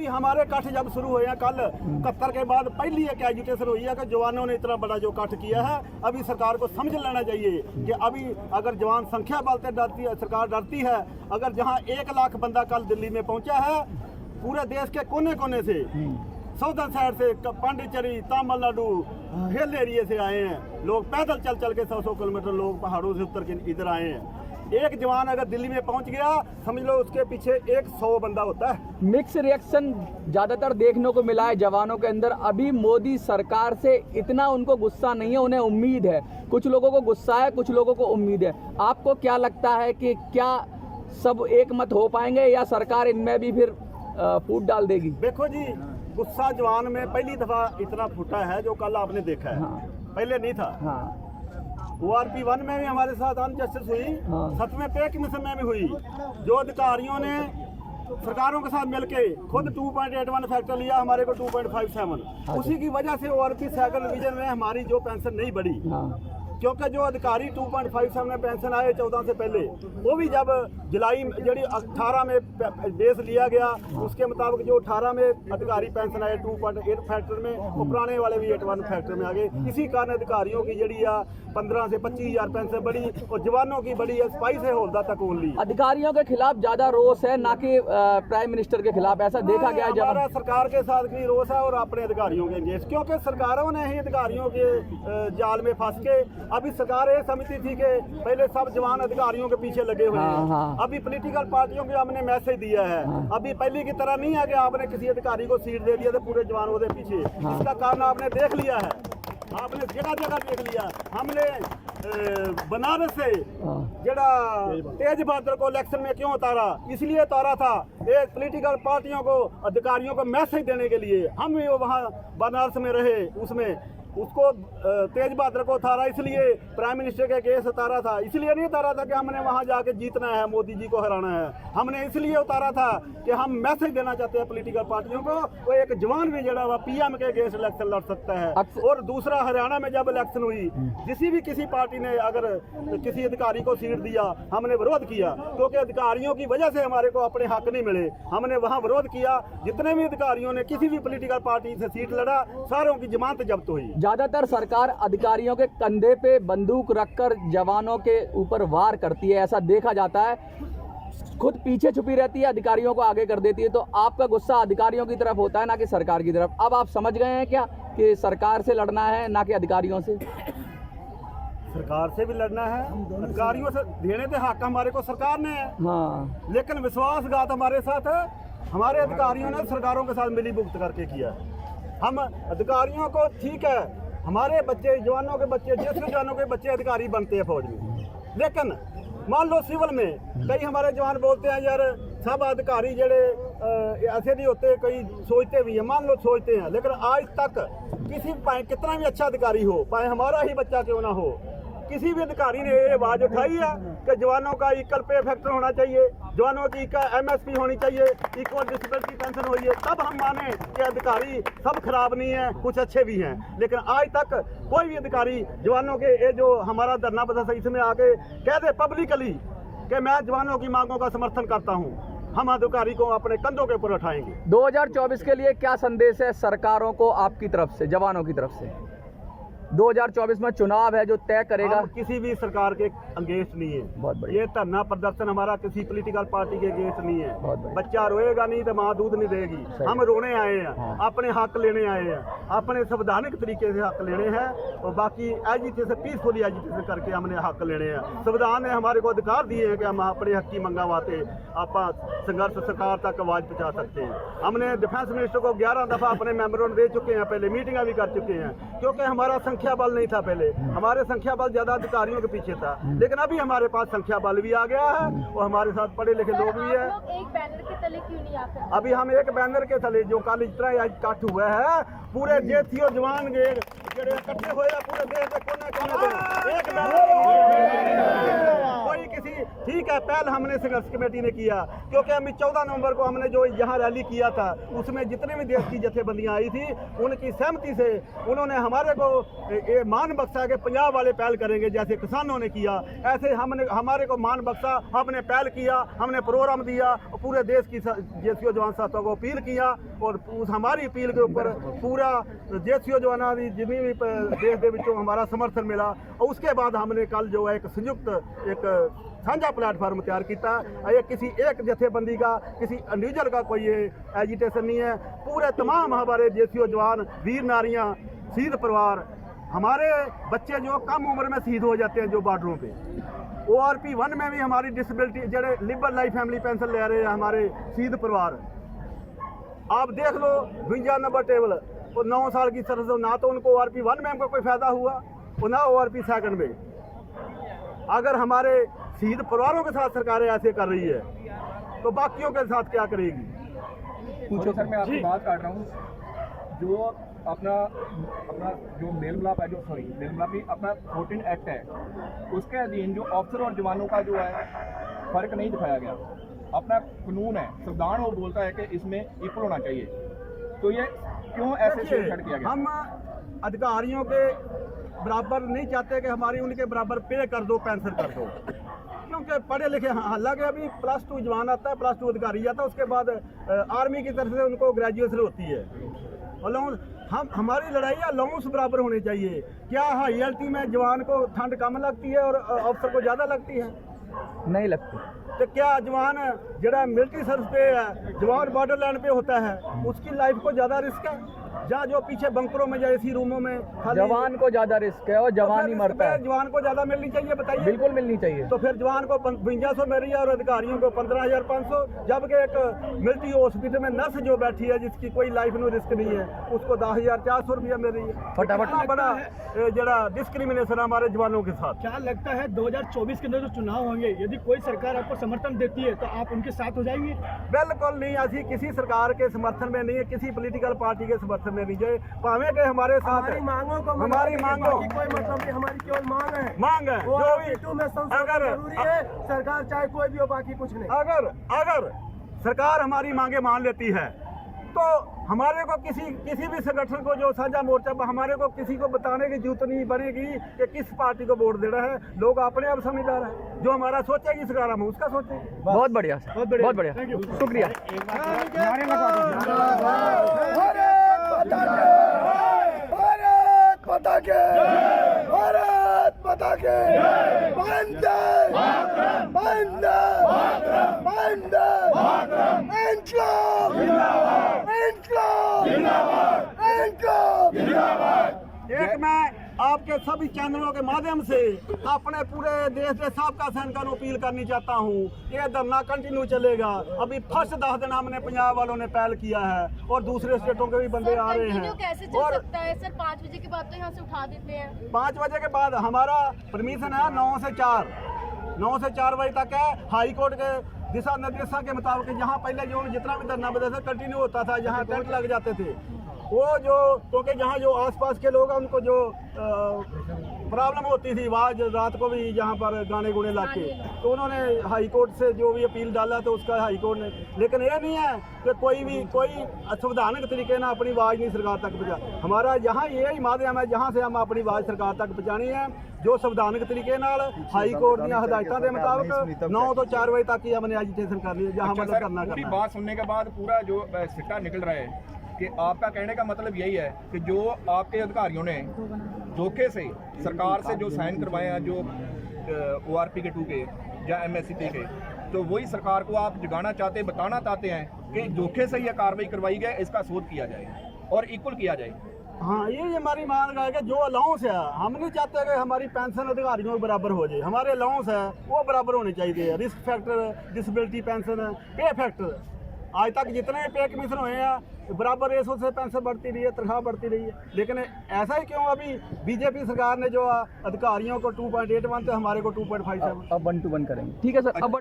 अभी हमारे कट जब शुरू हुए हैं कल 71 के बाद पहली एक एजुटेशन हुई है कि जवानों ने इतना बड़ा जो कट किया है, अभी सरकार को समझ लेना चाहिए कि अभी अगर जवान संख्या बलते डरती है, सरकार डरती है। अगर जहां 1 लाख बंदा कल दिल्ली में पहुंचा है, पूरे देश के कोने कोने से, साउदर्न साइड से, पांडिचेरी, तमिलनाडु, हिल एरिया से आए हैं लोग, पैदल चल चल के 100 किलोमीटर लोग पहाड़ों से उतर के इधर आए हैं। एक जवान अगर दिल्ली में पहुंच गया, समझ लो उसके पीछे 100 बंदा होता है। मिक्स रिएक्शन ज्यादातर देखने को मिला है जवानों के अंदर। अभी मोदी सरकार से इतना उनको गुस्सा नहीं है, उन्हें उम्मीद है। कुछ लोगों को गुस्सा है, कुछ लोगों को उम्मीद है। आपको क्या लगता है कि क्या सब एक मत हो पाएंगे या सरकार इनमें भी फिर फूट डाल देगी? देखो जी, गुस्सा जवान में पहली दफा इतना फूटा है जो कल आपने देखा है। पहले नहीं था। ORP 1 में भी हमारे साथ अनजस्टिस हुई, 7वें पे कमीशन में भी हुई। जो अधिकारियों ने सरकारों के साथ मिलके खुद 2.81 फैक्टर लिया, हमारे को 2.57। उसी की वजह से ORP सेकंड डिवीजन में हमारी जो पेंशन नहीं बढ़ी, क्योंकि जो अधिकारी 2.57 में पेंशन आए 14 से पहले, वो भी जब जुलाई जी 18 में बेस लिया गया, उसके मुताबिक जो 18 में अधिकारी पेंशन आए 2.8 फैक्टर में, वो पुराने वाले भी 81 फैक्टर में आ गए। इसी कारण अधिकारियों की जी 15 से 25,000 पेंशन बढ़ी और जवानों की बढ़ी है 22 से हौलदार तक ओनली। अधिकारियों के खिलाफ ज्यादा रोष है, ना कि प्राइम मिनिस्टर के खिलाफ, ऐसा देखा गया है। हमारा सरकार के साथ भी रोष है और अपने अधिकारियों के अंगेज, क्योंकि सरकारों ने ही अधिकारियों के जाल में फंस के, अभी सरकार ये समझती थी कि पहले सब जवान अधिकारियों के पीछे लगे हुए हैं। अभी पॉलिटिकल पार्टियों को हमने मैसेज दिया है, अभी पहले की तरह नहीं है कि आपने किसी अधिकारी को सीट दे दिया तो पूरे जवान उसके पीछे। इसका कारण आपने देख लिया है, आपने जगह जगह देख लिया। हमने बनारस से जड़ा तेज बहादुर को इलेक्शन में क्यों उतारा, इसलिए उतारा था एक पॉलिटिकल पार्टियों को, अधिकारियों को मैसेज देने के लिए। हम भी वहाँ बनारस में रहे, उसमें उसको तेज बहादुर को उतारा, इसलिए प्राइम मिनिस्टर के केस उतारा था। इसलिए नहीं उतारा था कि हमने वहां जाके जीतना है, मोदी जी को हराना है। हमने इसलिए उतारा था कि हम मैसेज देना चाहते हैं पॉलिटिकल पार्टियों को, वो एक जवान भी जड़ा हुआ PM के केस इलेक्शन लड़ सकता है। और दूसरा, हरियाणा में जब इलेक्शन हुई, किसी पार्टी ने अगर किसी अधिकारी को सीट दिया, हमने विरोध किया, क्योंकि अधिकारियों की वजह से हमारे को अपने हक नहीं मिले। हमने वहाँ विरोध किया। जितने भी अधिकारियों ने किसी भी पॉलिटिकल पार्टी से सीट लड़ा, सारों की जमानत जब्त हुई। ज्यादातर सरकार अधिकारियों के कंधे पे बंदूक रखकर जवानों के ऊपर वार करती है, ऐसा देखा जाता है। खुद पीछे छुपी रहती है, अधिकारियों को आगे कर देती है। तो आपका गुस्सा अधिकारियों की तरफ होता है, ना कि सरकार की तरफ। अब आप समझ गए हैं क्या कि सरकार से लड़ना है, ना कि अधिकारियों से? सरकार से भी लड़ना है, अधिकारियों से देने थे हक हमारे को सरकार ने है। लेकिन विश्वासघात हमारे साथ है। हमारे अधिकारियों ने सरकारों के साथ मिली भुगत करके किया। हम अधिकारियों को, ठीक है, हमारे बच्चे, जवानों के बच्चे, जैसे जवानों के बच्चे अधिकारी बनते हैं फौज में, लेकिन मान लो सिविल में कई हमारे जवान बोलते हैं यार सब अधिकारी जड़े ऐसे नहीं होते, कई सोचते भी हैं, मान लो सोचते हैं, लेकिन आज तक किसी, पाए कितना भी अच्छा अधिकारी हो, पाए हमारा ही बच्चा क्यों ना हो, किसी भी अधिकारी ने ये आवाज उठाई है कि जवानों का इक्वल पे फैक्टर होना चाहिए, जवानों की MSP होनी चाहिए, इक्वल डिसेबिलिटी पेंशन होनी है, तब हम माने कि अधिकारी सब खराब नहीं है, कुछ अच्छे भी हैं। लेकिन आज तक कोई भी अधिकारी जवानों के, ये जो हमारा धरना प्रदर्शन, इसमें आके कह दे पब्लिकली कि मैं जवानों की मांगों का समर्थन करता हूँ, हम अधिकारी को अपने कंधों के ऊपर उठाएंगे। 2024 के लिए क्या संदेश है सरकारों को आपकी तरफ से, जवानों की तरफ से? 2024 में चुनाव है जो तय करेगा। हम किसी भी सरकार के अगेंस्ट नहीं है। बहुत बढ़िया। ये धरना प्रदर्शन हमारा किसी पॉलिटिकल पार्टी के अगेंस्ट नहीं है। बच्चा रोएगा नहीं तो माँ दूध नहीं देगी। हम रोने आए हैं, अपने हक लेने आए हैं, अपने संवैधानिक तरीके से हक लेने हैं, और बाकी एजुटेशन, पीसफुली एजुटेशन करके हमने हक लेने हैं। संविधान ने हमारे को अधिकार दिए हैं कि हम अपने हक की मंगा वास्ते आप संघर्ष सरकार तक आवाज पहुँचा सकते हैं। हमने डिफेंस मिनिस्टर को 11 दफा अपने मेमोरेंडम दे चुके हैं, पहले मीटिंगें भी कर चुके हैं, क्योंकि हमारा संख्या बल नहीं था। पहले हमारे संख्या बल ज्यादा अधिकारियों के पीछे था, लेकिन अभी हमारे पास संख्या बल भी आ गया है और हमारे साथ पढ़े लिखे लोग भी हैं। एक बैनर के तले क्यों नहीं आते? अभी हम एक बैनर के तले, जो कल इस तरह कट हुआ है, पूरे जेथियो जवान गे जेड़े इकट्ठे हुए पूरे देश के कोने कोने, एक बैनर, कोई किसी ठीक है, पहल हमने संघर्ष कमेटी ने किया, क्योंकि हम 14 नवंबर को हमने जो यहाँ रैली किया था उसमें जितने भी देश की जथेबंदियाँ आई थी उनकी सहमति से उन्होंने हमारे को ये मान बख्शा के पंजाब वाले पहल करेंगे, जैसे किसानों ने किया ऐसे हमने हमारे को मान बख्शा, हमने पहल किया, हमने प्रोग्राम दिया और पूरे देश की जेसीओ जवान साथियों को अपील किया और उस हमारी अपील के ऊपर पूरा जेसीओ जवाना की जितनी भी देश के विचों हमारा समर्थन मिला। और उसके बाद हमने कल जो है एक संयुक्त एक साझा प्लेटफार्म तैयार किया। ये किसी एक जथेबंदी का किसी इंडिविजुअल का कोई ये एजिटेशन नहीं है, पूरे तमाम हमारे जेसीओ जवान, वीर नारियां, शहीद परिवार, हमारे बच्चे जो कम उम्र में शहीद हो जाते हैं जो बॉर्डरों पे, ORP 1 में भी हमारी डिसेबिलिटी जड़े लिबरल लाइफ फैमिली पेंशन ले रहे हैं हमारे शहीद परिवार। आप देख लो 52 नंबर टेबल और 9 साल की सर्विस, ना तो उनको ORP 1 में हमको कोई फायदा हुआ और ना ORP 2 में। अगर हमारे शहीद परिवारों के साथ सरकारें ऐसे कर रही है तो बाकियों के साथ क्या करेगी? पूछो सर, मैं आपकी बात काट रहा हूँ। जो अपना जो मेल मिलाप है, जो सॉरी मेल मिलाप ही अपना 14 एक्ट है, उसके अधीन जो ऑफिसर और जवानों का जो है फर्क नहीं दिखाया गया। अपना कानून है, संविधान वो बोलता है कि इसमें इक्वल होना चाहिए, तो ये क्यों ऐसे छेड़छाड़ किया गया? हम अधिकारियों के बराबर नहीं चाहते कि हमारी उनके बराबर पे कर दो, पेंशन कर दो, क्योंकि पढ़े लिखे, हालांकि अभी +2 जवान आता है, +2 अधिकारी आता है, उसके बाद आर्मी की तरफ से उनको ग्रेजुएशन होती है। और हमारी लड़ाई अलाउंस बराबर होनी चाहिए। क्या हाई एल्टी में जवान को ठंड कम लगती है और अफसर को ज़्यादा लगती है? नहीं लगती। तो क्या जवान जरा मिलिट्री सर्विस पे है, जवान बॉर्डर लाइन पे होता है, उसकी लाइफ को ज़्यादा रिस्क है? जहाँ जो पीछे बंकरों में या एसी रूमों में जवान को ज्यादा रिस्क है और जवान ही मरता है। जवान को ज्यादा मिलनी चाहिए, बताइए। बिल्कुल मिलनी चाहिए। तो फिर जवान को 5200 मिल रही है और अधिकारियों को 15,500, जबकि एक मिलिट्री हॉस्पिटल में नर्स जो बैठी है जिसकी कोई लाइफ में रिस्क नहीं है उसको 10,400 रुपया मिल रही है। फटाफट बड़ा जरा डिस्क्रिमिनेशन हमारे जवानों के साथ। क्या लगता है 2024 के अंदर जो चुनाव होंगे, यदि कोई सरकार आपको समर्थन देती है तो आप उनके साथ हो जाएंगे? बिल्कुल नहीं, ऐसी किसी सरकार के समर्थन में नहीं है, किसी पॉलिटिकल पार्टी के समर्थन में नहीं है। पावे के हमारे साथ है। मांगों को हमारी मांगों कोई मतलब नहीं, हमारी केवल मांग है। मांग है जो भी में संशोधन जरूरी है, सरकार चाहे कोई भी हो, बाकी कुछ नहीं। अगर सरकार हमारी मांगे मान लेती है तो हमारे को किसी भी संगठन को जो साझा मोर्चा पर हमारे को किसी को बताने की जरूरत नहीं पड़ेगी कि किस पार्टी को वोट देना है। लोग अपने आप समझदार है, जो हमारा सोचेगी सरकार हम उसका सोचेंगे। बहुत बढ़िया, बहुत बढ़िया, शुक्रिया। भारत माता के, भारत माता के, वंदे वंदे वंदे, इनकलाब इनकलाब इनकलाब। एक मैं आपके सभी चैनलों के माध्यम से अपने पूरे देश के सबका सैनिकों को अपील करनी चाहता हूँ, ये धरना कंटिन्यू चलेगा। अभी फर्स्ट 10 दिन हमने पंजाब वालों ने पहल किया है और दूसरे स्टेटों के भी बंदे आ रहे हैं। कैसे चल सकता है सर? 5 बजे के बाद तो यहाँ से उठा देते हैं। 5 बजे के बाद हमारा परमिशन है 9 से 4 बजे तक है। हाई कोर्ट के दिशा निर्देशों के मुताबिक जहाँ पहले जो जितना भी धरना प्रदर्शन कंटिन्यू होता था, जहाँ टेंट लग जाते थे, वो जो क्योंकि जहाँ जो आसपास के लोग हैं उनको जो प्रॉब्लम होती थी आवाज़ रात को भी यहाँ पर गाने गुने ला के, तो उन्होंने हाई कोर्ट से जो भी अपील डाला तो उसका हाई कोर्ट ने, लेकिन ये नहीं है कि कोई संवैधानिक तरीके ना अपनी आवाज़ नहीं सरकार तक पहुँचा। हमारा यहाँ यही माध्यम है जहाँ से हम अपनी आवाज़ सरकार तक पहुँचानी है, जो संवैधानिक तरीके नाल हाई कोर्ट दी हदायतों के मुताबिक 9 तो 4 बजे तक ही हमने एजिटेशन करनी है, जहाँ मतलब करना पूरी बात सुनने के बाद पूरा जो सिक्का निकल रहा है कि आपका कहने का मतलब यही है कि जो आपके अधिकारियों ने धोखे से सरकार से जो साइन करवाए हैं, जो ORP के 2 के या MSCP के, तो वही सरकार को आप जगाना चाहते, बताना चाहते हैं कि धोखे से यह कार्रवाई करवाई गई, इसका शोध किया जाए और इक्वल किया जाए। हाँ, ये हमारी मांग है कि जो अलाउंस है, हम नहीं चाहते कि हमारी पेंशन अधिकारियों के बराबर हो जाए। हमारे अलाउंस है वो बराबर होने चाहिए। रिस्क फैक्टर, डिसेबिलिटी पेंशन, पे फैक्टर, आज तक जितने पे कमीशन हुए हैं बराबर रेशो से पेंशन बढ़ती रही है, तनख्वाह बढ़ती रही है। लेकिन ऐसा ही क्यों अभी बीजेपी सरकार ने जो अधिकारियों को 2.81 थे, हमारे को 2.57। अब 1 to 1 करेंगे। ठीक है सर। अब